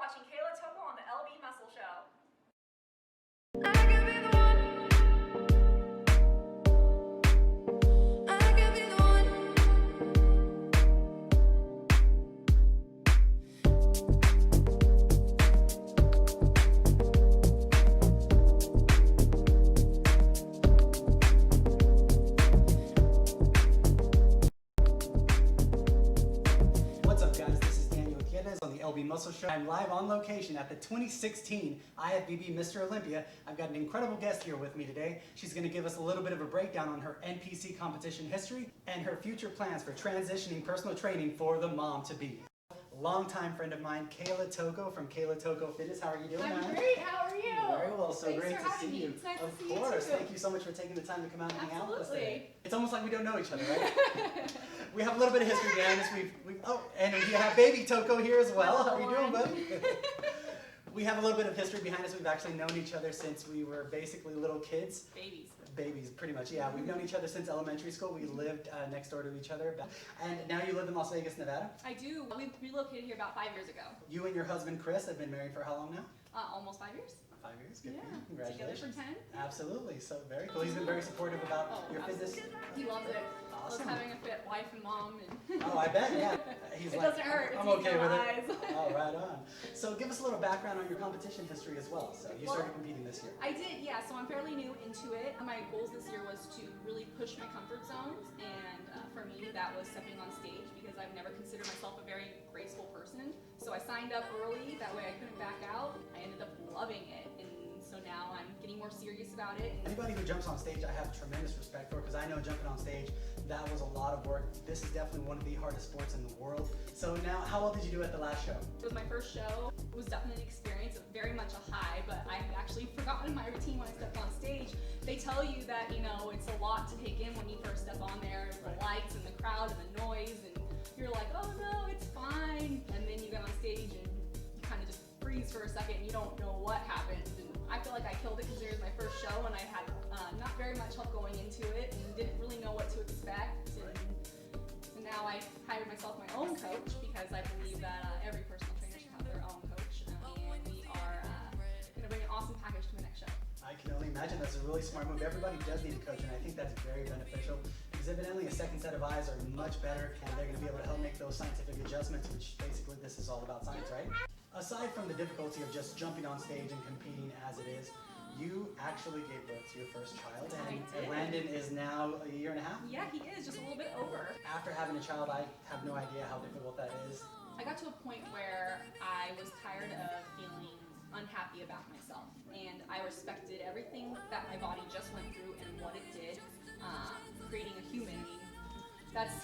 watching Kayla Tocco on the LB Muscle Show. Muscle Show. I'm live on location at the 2016 IFBB Mr. Olympia. I've got an incredible guest here with me today. She's going to give us a little bit of a breakdown on her NPC competition history and her future plans for transitioning personal training for the mom-to-be. Longtime friend of mine, Kayla Tocco from Kayla Tocco Fitness. How are you doing, I'm man? great. How are you? Very well. So Thanks great for to having see me. you. It's nice of to see you course. too. Thank you so much for taking the time to come out and hang out with us today. Absolutely. It's almost like we don't know each other, right? We have a little bit of history behind us. And we have baby Tocco here as well. How are you doing, bud? We have a little bit of history behind us. We've actually known each other since we were basically little kids. Babies, pretty much, yeah. We've known each other since elementary school. We lived next door to each other. And now you live in Las Vegas, Nevada? I do. We relocated here about 5 years ago. You and your husband, Chris, have been married for how long now? Almost 5 years. 5 years? Good yeah. for you. Congratulations. Together for 10. Absolutely. So very cool. He's been very supportive about your fitness. He loves it. Awesome. Loves having a fit wife and mom. And Oh, I bet, yeah. He's it like, doesn't hurt. I'm It's okay easy with on it. eyes. Oh, right on. So give us a little background on your competition history as well. So you started competing this year. I did, yeah. So I'm fairly new into it. My goals this year was to really push my comfort zones, and for me that was stepping on stage because I've never considered myself a very graceful person. So I signed up early, that way I couldn't back out. I ended up loving it, and so now I'm getting more serious about it. Anybody who jumps on stage, I have tremendous respect for, because I know jumping on stage, that was a lot of work. This is definitely one of the hardest sports in the world. So now, how well did you do at the last show? It was my first show. It was definitely an experience, very much a high, but I've actually forgotten my routine when I stepped on stage. They tell you that, you know, it's a lot to take in when you first step on there, the lights and the crowd and the noise, and you're like, oh no, it's fine. And then you get on stage and you kind of just freeze for a second and you don't know what happened. And I feel like I killed it because it was my first show and I had not very much help going into it and didn't really know what to expect. And now I hired myself my own coach because I believe that every personal trainer should have their own coach. And we are going to bring an awesome package to the next show. I can only imagine. That's a really smart move. Everybody does need a coach, and I think that's very beneficial because evidently a second set of eyes are much better, and they're going to be able to help make those scientific adjustments, which basically this is all about science, right? Aside from the difficulty of just jumping on stage and competing as it is, you actually gave birth to your first child, and Landon is now a year and a half? Yeah, he is, just a little bit over. After having a child, I have no idea how difficult that is. I got to a point where I was tired of feeling unhappy about myself, and I respected everything that my body just went through and what it did, creating a human. I mean, that's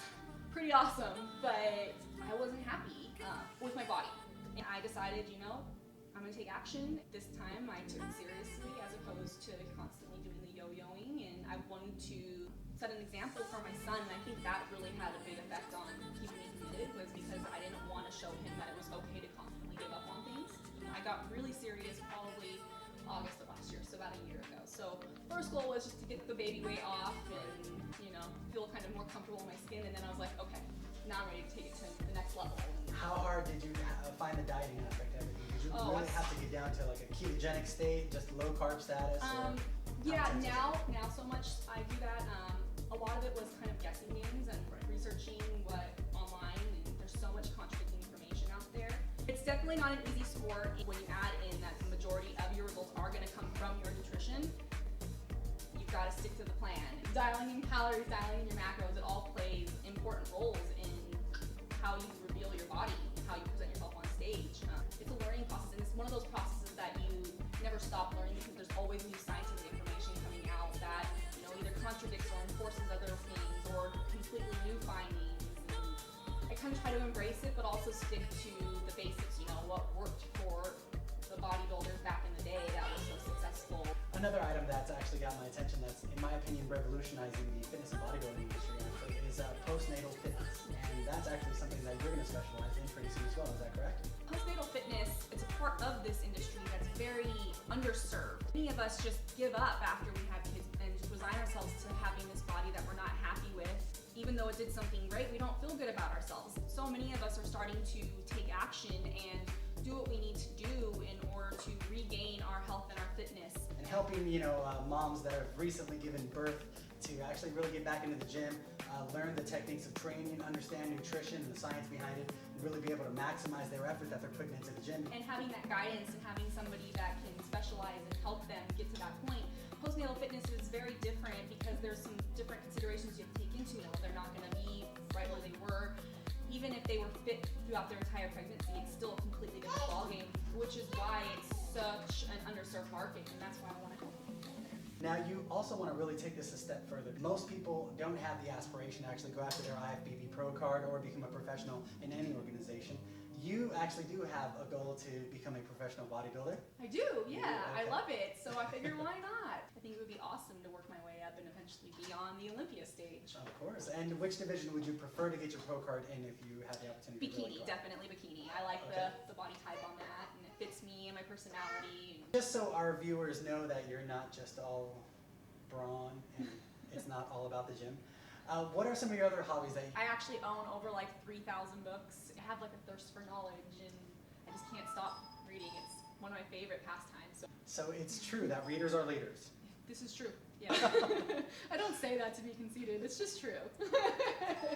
pretty awesome, but I wasn't happy with my body. And I decided, you know, I'm gonna take action. This time I took it seriously as opposed to constantly doing the yo-yoing, and I wanted to set an example for my son, and I think that really had a big effect on keeping me committed, was because I didn't want to show him that it was okay to constantly give up on things. I got really serious probably August of last year, so about a year ago. So first goal was just to get the baby weight off and, you know, feel kind of more comfortable in my skin, and then I was like, okay, now I'm ready to take it to the next level. How hard did you find the dieting aspect of everything? Did you really have to get down to like a ketogenic state, just low carb status? Yeah, now so much I do that. A lot of it was kind of guessing games and researching what online, and there's so much contradicting information out there. It's definitely not an easy sport when you add in that the majority of your results are going to come from your nutrition. You've got to stick to the plan. Dialing in calories, dialing in your macros, it all plays important roles in how you reveal your body, how you present yourself on stage. It's a learning process, and it's one of those processes that you never stop learning because there's always new scientific information coming out that, you know, either contradicts or enforces other things or completely new findings. And I kind of try to embrace it, but also stick to the basics. You know, what worked for the bodybuilders back in the day that was so successful. Another item that's actually got my attention, that's in my opinion revolutionizing the fitness and bodybuilding industry actually, is postnatal fitness, and that's actually something that you're going to specialize in pretty soon as well. Is that correct? Postnatal fitness, it's a part of this industry that's very underserved. Many of us just give up after we have kids and just resign ourselves to having this body that we're not happy with. Even though it did something great, we don't feel good about ourselves. So many of us are starting to take action and do what we need to do helping moms that have recently given birth to actually really get back into the gym, learn the techniques of training, understand nutrition and the science behind it, and really be able to maximize their effort that they're putting into the gym. And having that guidance and having somebody that can specialize and help them get to that point. Postnatal fitness is very different because there's some different considerations you have to take into it. They're not going to be right where they were. Even if they were fit throughout their entire pregnancy, it's still a completely different ballgame, which is why it's such an underserved market, and that's why I want to help people there. Now you also want to really take this a step further. Most people don't have the aspiration to actually go after their IFBB Pro card or become a professional in any organization. You actually do have a goal to become a professional bodybuilder. I do, yeah. Okay. I love it. So I figured, why not? I think it would be awesome to work my way up and eventually be on the Olympia stage. Of course. And which division would you prefer to get your pro card in if you had the opportunity? Bikini, to definitely bikini. I like Okay. the body type on that, and it fits me and my personality. Just so our viewers know that you're not just all brawn and it's not all about the gym. What are some of your other hobbies that you... I actually own over like 3,000 books. I have like a thirst for knowledge, and I just can't stop reading. It's one of my favorite pastimes. So it's true that readers are leaders. This is true. Yeah. I don't say that to be conceited. It's just true.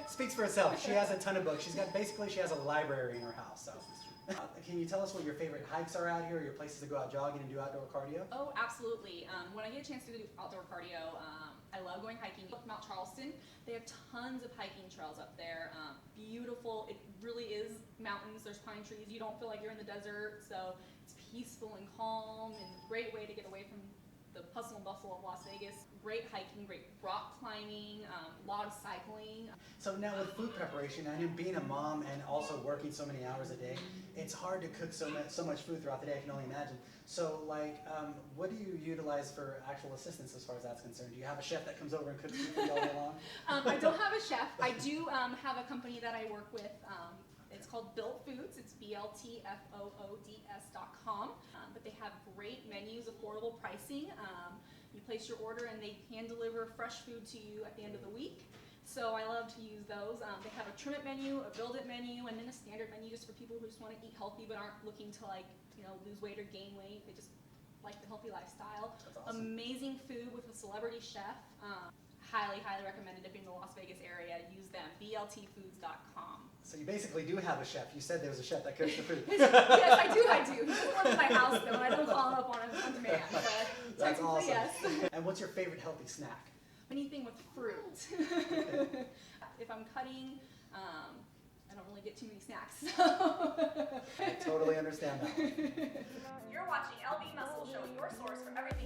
Speaks for itself. She has a ton of books. She has a library in her house. So. Can you tell us what your favorite hikes are out here, or your places to go out jogging and do outdoor cardio? Oh, absolutely. When I get a chance to do outdoor cardio, I love going hiking. Mount Charleston, they have tons of hiking trails up there. Beautiful. It really is mountains. There's pine trees. You don't feel like you're in the desert, so it's peaceful and calm, and a great way to get away from the hustle and bustle of Las Vegas. Great hiking, great rock climbing, a lot of cycling. So now with food preparation, I know being a mom and also working so many hours a day, it's hard to cook so much food throughout the day, I can only imagine. So like, what do you utilize for actual assistance as far as that's concerned? Do you have a chef that comes over and cooks food for you all day long? I don't have a chef. I do have a company that I work with. It's called Built Foods. It's BLTFOODS.com. But they have great menus, affordable pricing. You place your order and they hand deliver fresh food to you at the end of the week. So I love to use those. They have a trim it menu, a build it menu, and then a standard menu just for people who just want to eat healthy but aren't looking to lose weight or gain weight. They just like the healthy lifestyle. That's awesome. Amazing food with a celebrity chef. Highly, highly recommended if you're in the Las Vegas area. Use them, bltfoods.com. So you basically do have a chef. You said there was a chef that cooks the food. Yes, I do. He doesn't live in my house though, and I don't call him up on demand. But That's technically, awesome. yes. And what's your favorite healthy snack? Anything with fruit. If I'm cutting, I don't really get too many snacks. I totally understand that. You're watching LB Muscle Show, your source for everything